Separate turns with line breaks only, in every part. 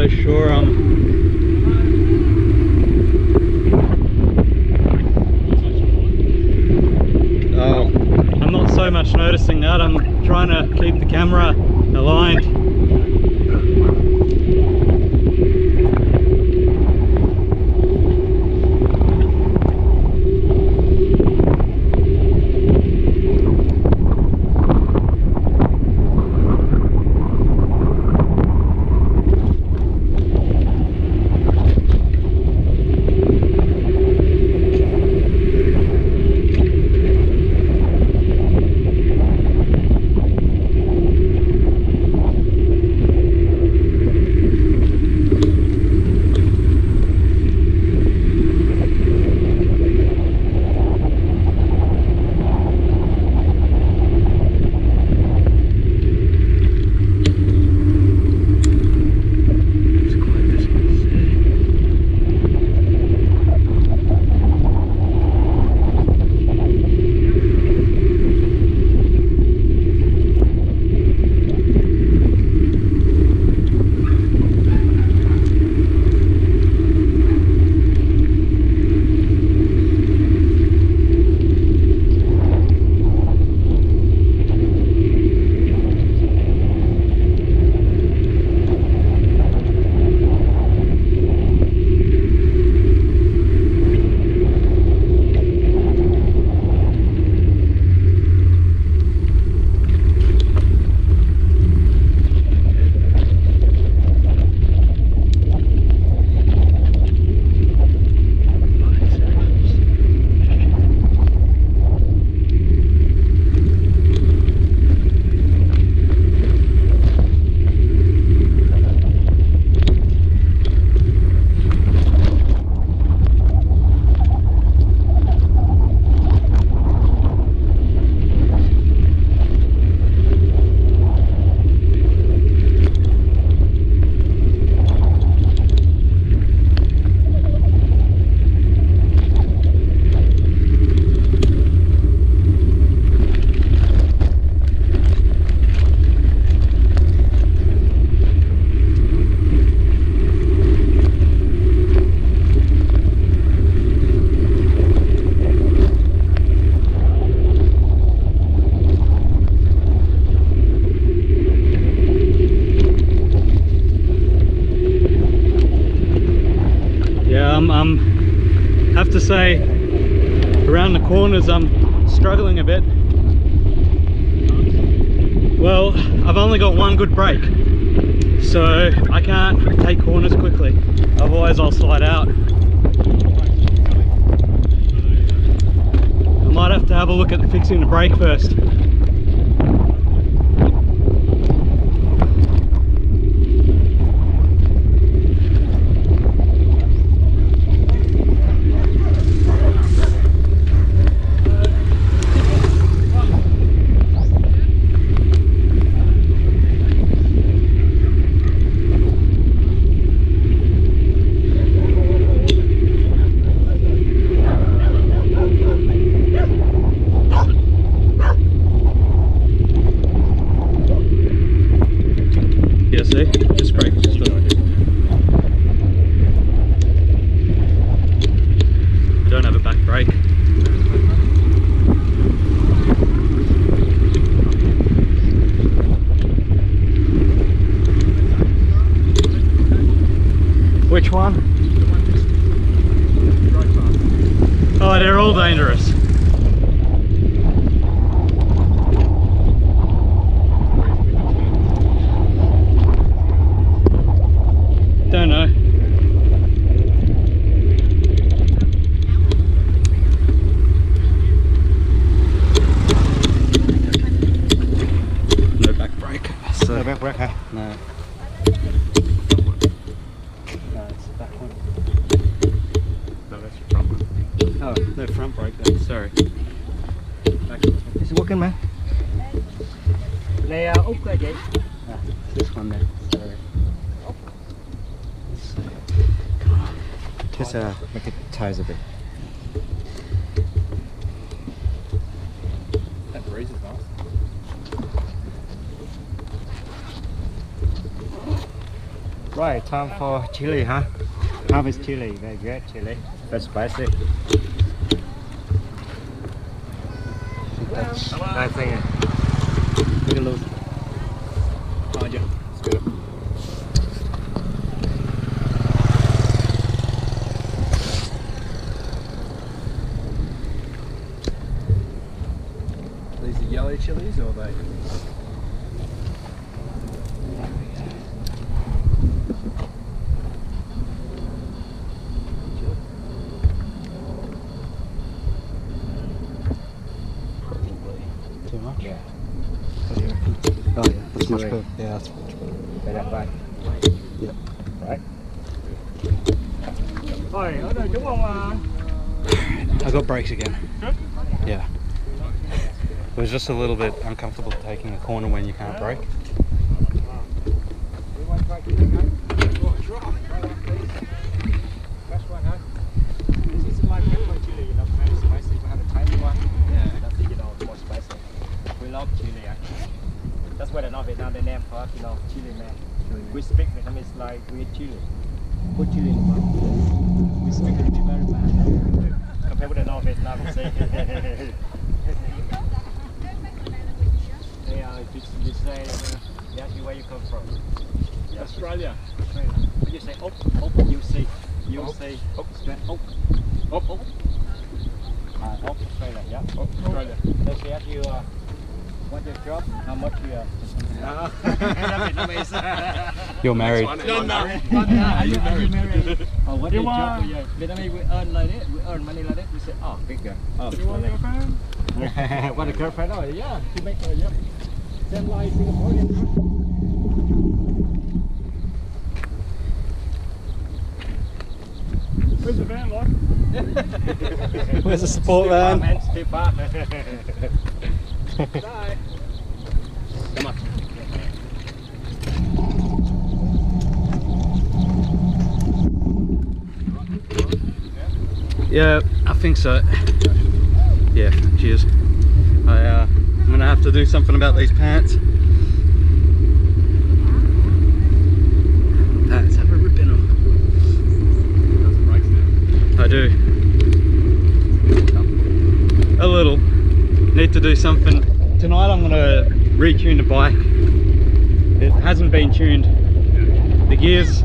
so sure I'm not so much noticing that. I'm trying to keep the camera aligned. Have to say, around the corners I'm struggling a bit. Well, I've only got one good brake, so I can't take corners quickly, otherwise I'll slide out. I might have to have a look at fixing the brake first. Just brake, just look. Don't have a back brake. Which one? Oh, they're all dangerous. Don't know. No back brake. So
No back brake, huh?
no. No, it's the back one.
No, that's your front one.
Oh, no front brake then, sorry. Back one.
Is it working, man?
Này Úc là chị.
Ah, this one there, sorry.
Just make it tires a bit.
That breeze is nice.
Right, time for chili, huh? Harvest chili, very good chili. Very spicy. Nice thing. Look at those. Oh, yeah. It's good.
These are yellow chilies or are they?
Too much?
Yeah.
Oh yeah, that's much better. Yeah, that's much better.
Better, right?
Yep.
Right. Rồi, ở đây đúng không à?
I got brakes again.
Good?
Yeah. It was just a little bit uncomfortable taking a corner when you can't brake.
You want to try chili, right? Fresh one, huh? This is my pepper chili, you know, very spicy. We have a tiny one. Yeah. That's it, you know, more spicy. We love chili, actually. That's why in Vietnam they name for us, you know, chili man. We speak Vietnamese like we eat chili. Put chili in the mouth. We speak it very bad. Compared with the North Vietnam, we say. You say, they ask you where you come from. Yeah.
Australia.
Australia. When you say op, you say op, op, op. Op, Australia, yeah.
Oh, Australia.
Then she ask you, what's your job? How much you
You're married.
No, no.
Are you married? Oh, what is your job? Vietnamese, we earn like this. We earn money like this. We say, oh, big girl. Oh,
You want a girlfriend?
what a girlfriend? Oh, yeah. She make her, yeah. Same like Singaporean, huh?
Where's the van, like?
Where's the support van?
Man, stay far.
Bye. Come on.
Yeah, I think so. Yeah, cheers. I'm gonna have to do something about these pants. Pants have a rip in them. I do. A little. Need to do something. Tonight I'm gonna retune the bike. It hasn't been tuned. The gears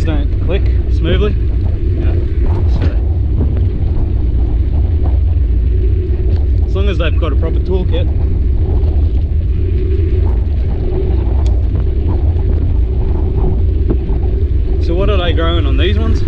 don't click smoothly. As long as they've got a proper toolkit. So what are they growing on these ones?